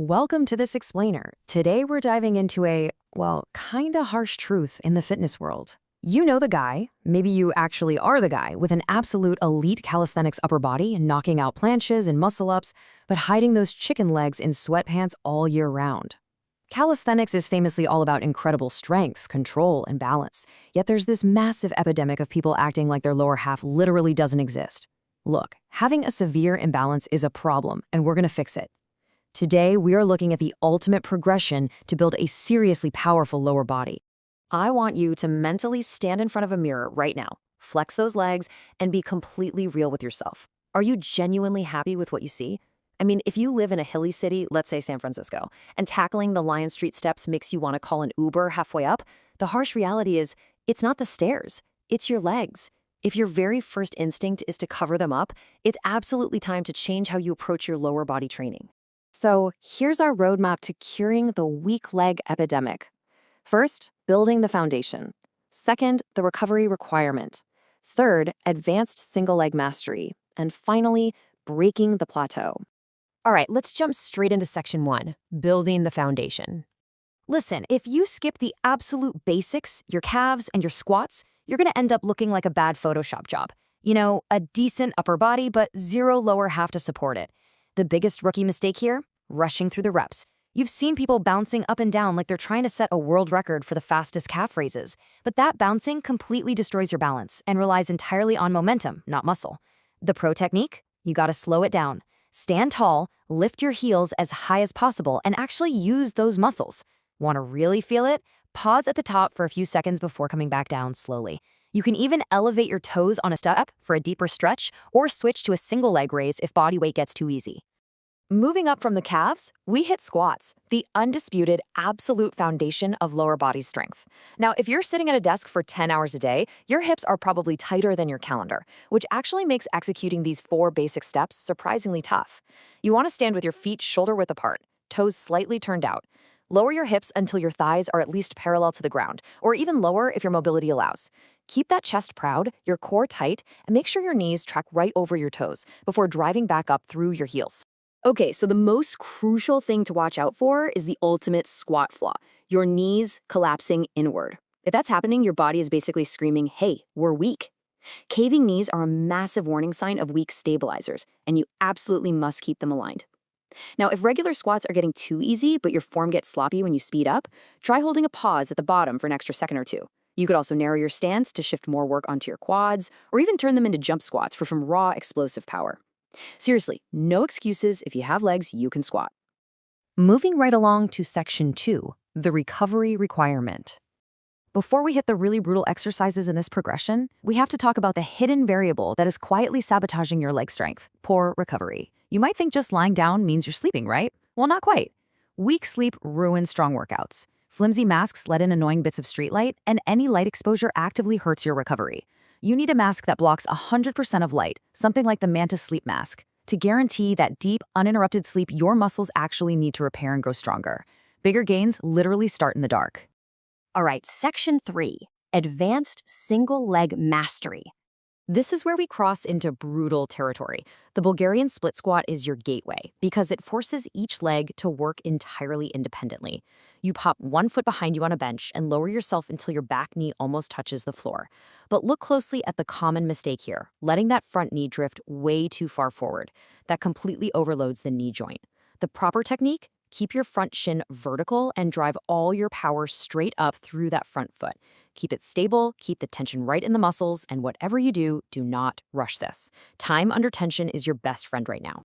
Welcome to this explainer. Today we're diving into a, well, kinda harsh truth in the fitness world. You know the guy, maybe you actually are the guy, with an absolute elite calisthenics upper body, knocking out planches and muscle-ups, but hiding those chicken legs in sweatpants all year round. Calisthenics is famously all about incredible strengths, control, and balance, yet there's this massive epidemic of people acting like their lower half literally doesn't exist. Look, having a severe imbalance is a problem, and we're gonna fix it. Today, we are looking at the ultimate progression to build a seriously powerful lower body. I want you to mentally stand in front of a mirror right now, flex those legs, and be completely real with yourself. Are you genuinely happy with what you see? I mean, if you live in a hilly city, let's say San Francisco, and tackling the Lion Street steps makes you want to call an Uber halfway up, the harsh reality is it's not the stairs, it's your legs. If your very first instinct is to cover them up, it's absolutely time to change how you approach your lower body training. So here's our roadmap to curing the weak leg epidemic. First, building the foundation. Second, the recovery requirement. Third, advanced single leg mastery. And finally, breaking the plateau. All right, let's jump straight into section 1, building the foundation. Listen, if you skip the absolute basics, your calves and your squats, you're gonna end up looking like a bad Photoshop job. You know, a decent upper body, but zero lower half to support it. The biggest rookie mistake here? Rushing through the reps. You've seen people bouncing up and down like they're trying to set a world record for the fastest calf raises. But that bouncing completely destroys your balance and relies entirely on momentum, not muscle. The pro technique? You gotta slow it down. Stand tall, lift your heels as high as possible, and actually use those muscles. Wanna really feel it? Pause at the top for a few seconds before coming back down slowly. You can even elevate your toes on a step for a deeper stretch, or switch to a single leg raise if body weight gets too easy. Moving up from the calves, we hit squats, the undisputed absolute foundation of lower body strength. Now, if you're sitting at a desk for 10 hours a day, your hips are probably tighter than your calendar, which actually makes executing these 4 basic steps surprisingly tough. You want to stand with your feet shoulder-width apart, toes slightly turned out. Lower your hips until your thighs are at least parallel to the ground, or even lower if your mobility allows. Keep that chest proud, your core tight, and make sure your knees track right over your toes before driving back up through your heels. Okay, so the most crucial thing to watch out for is the ultimate squat flaw, your knees collapsing inward. If that's happening, your body is basically screaming, hey, we're weak. Caving knees are a massive warning sign of weak stabilizers, and you absolutely must keep them aligned. Now, if regular squats are getting too easy, but your form gets sloppy when you speed up, try holding a pause at the bottom for an extra second or two. You could also narrow your stance to shift more work onto your quads, or even turn them into jump squats for some raw, explosive power. Seriously, no excuses. If you have legs, you can squat. Moving right along to section 2, the recovery requirement. Before we hit the really brutal exercises in this progression, we have to talk about the hidden variable that is quietly sabotaging your leg strength: poor recovery. You might think just lying down means you're sleeping, right? Well, not quite. Weak sleep ruins strong workouts. Flimsy masks let in annoying bits of street light, and any light exposure actively hurts your recovery. You need a mask that blocks 100% of light, something like the Mantis Sleep Mask, to guarantee that deep, uninterrupted sleep your muscles actually need to repair and grow stronger. Bigger gains literally start in the dark. All right, section 3, advanced single leg mastery. This is where we cross into brutal territory. The Bulgarian split squat is your gateway because it forces each leg to work entirely independently. You pop one foot behind you on a bench and lower yourself until your back knee almost touches the floor. But look closely at the common mistake here, letting that front knee drift way too far forward. That completely overloads the knee joint. The proper technique? Keep your front shin vertical and drive all your power straight up through that front foot. Keep it stable, keep the tension right in the muscles, and whatever you do, do not rush this. Time under tension is your best friend right now.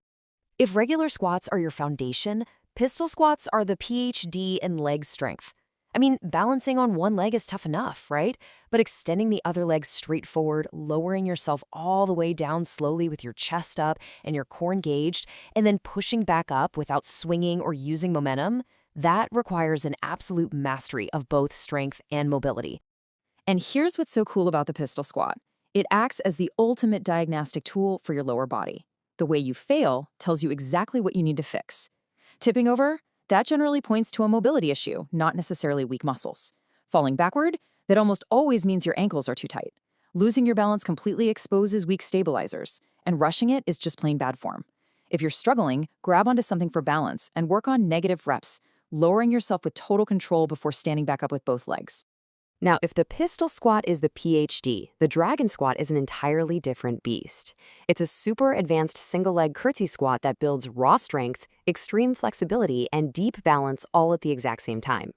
If regular squats are your foundation, pistol squats are the PhD in leg strength. I mean, balancing on one leg is tough enough, right? But extending the other leg straight forward, lowering yourself all the way down slowly with your chest up and your core engaged, and then pushing back up without swinging or using momentum, that requires an absolute mastery of both strength and mobility. And here's what's so cool about the pistol squat. It acts as the ultimate diagnostic tool for your lower body. The way you fail tells you exactly what you need to fix. Tipping over? That generally points to a mobility issue, not necessarily weak muscles. Falling backward? That almost always means your ankles are too tight. Losing your balance completely exposes weak stabilizers, and rushing it is just plain bad form. If you're struggling, grab onto something for balance and work on negative reps, lowering yourself with total control before standing back up with both legs. Now, if the pistol squat is the PhD, the dragon squat is an entirely different beast. It's a super advanced single-leg curtsy squat that builds raw strength, extreme flexibility, and deep balance all at the exact same time.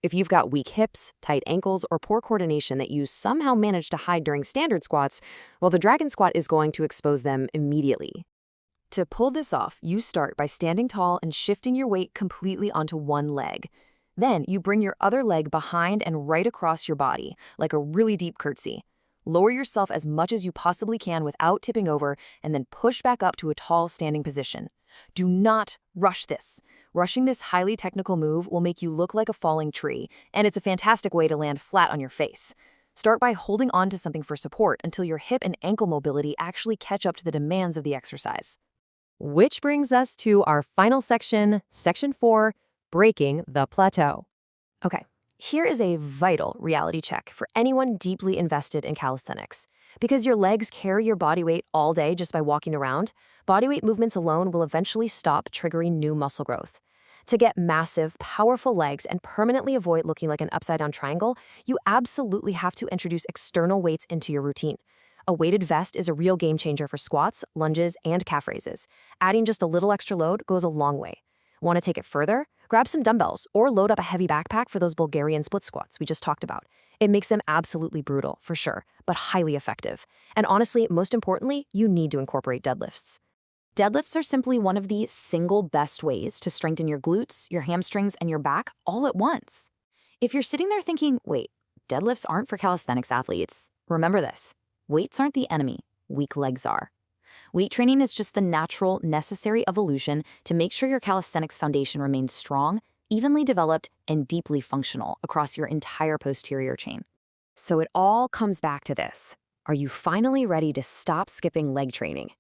If you've got weak hips, tight ankles, or poor coordination that you somehow manage to hide during standard squats, well, the dragon squat is going to expose them immediately. To pull this off, you start by standing tall and shifting your weight completely onto one leg. Then you bring your other leg behind and right across your body, like a really deep curtsy. Lower yourself as much as you possibly can without tipping over, and then push back up to a tall standing position. Do not rush this. Rushing this highly technical move will make you look like a falling tree, and it's a fantastic way to land flat on your face. Start by holding on to something for support until your hip and ankle mobility actually catch up to the demands of the exercise. Which brings us to our final section, Section 4, Breaking the Plateau. Okay, here is a vital reality check for anyone deeply invested in calisthenics. Because your legs carry your body weight all day just by walking around, bodyweight movements alone will eventually stop triggering new muscle growth. To get massive, powerful legs and permanently avoid looking like an upside-down triangle, you absolutely have to introduce external weights into your routine. A weighted vest is a real game changer for squats, lunges, and calf raises. Adding just a little extra load goes a long way. Want to take it further? Grab some dumbbells or load up a heavy backpack for those Bulgarian split squats we just talked about. It makes them absolutely brutal, for sure, but highly effective. And honestly, most importantly, you need to incorporate deadlifts. Deadlifts are simply one of the single best ways to strengthen your glutes, your hamstrings, and your back all at once. If you're sitting there thinking, wait, deadlifts aren't for calisthenics athletes, remember this. Weights aren't the enemy, weak legs are. Weight training is just the natural, necessary evolution to make sure your calisthenics foundation remains strong, evenly developed, and deeply functional across your entire posterior chain. So it all comes back to this. Are you finally ready to stop skipping leg training?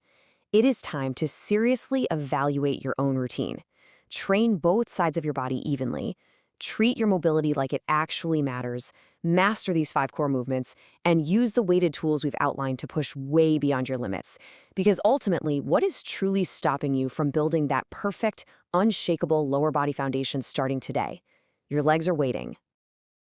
It is time to seriously evaluate your own routine. Train both sides of your body evenly. Treat your mobility like it actually matters. Master these 5 core movements, and use the weighted tools we've outlined to push way beyond your limits. Because ultimately, what is truly stopping you from building that perfect, unshakable lower body foundation starting today? Your legs are waiting.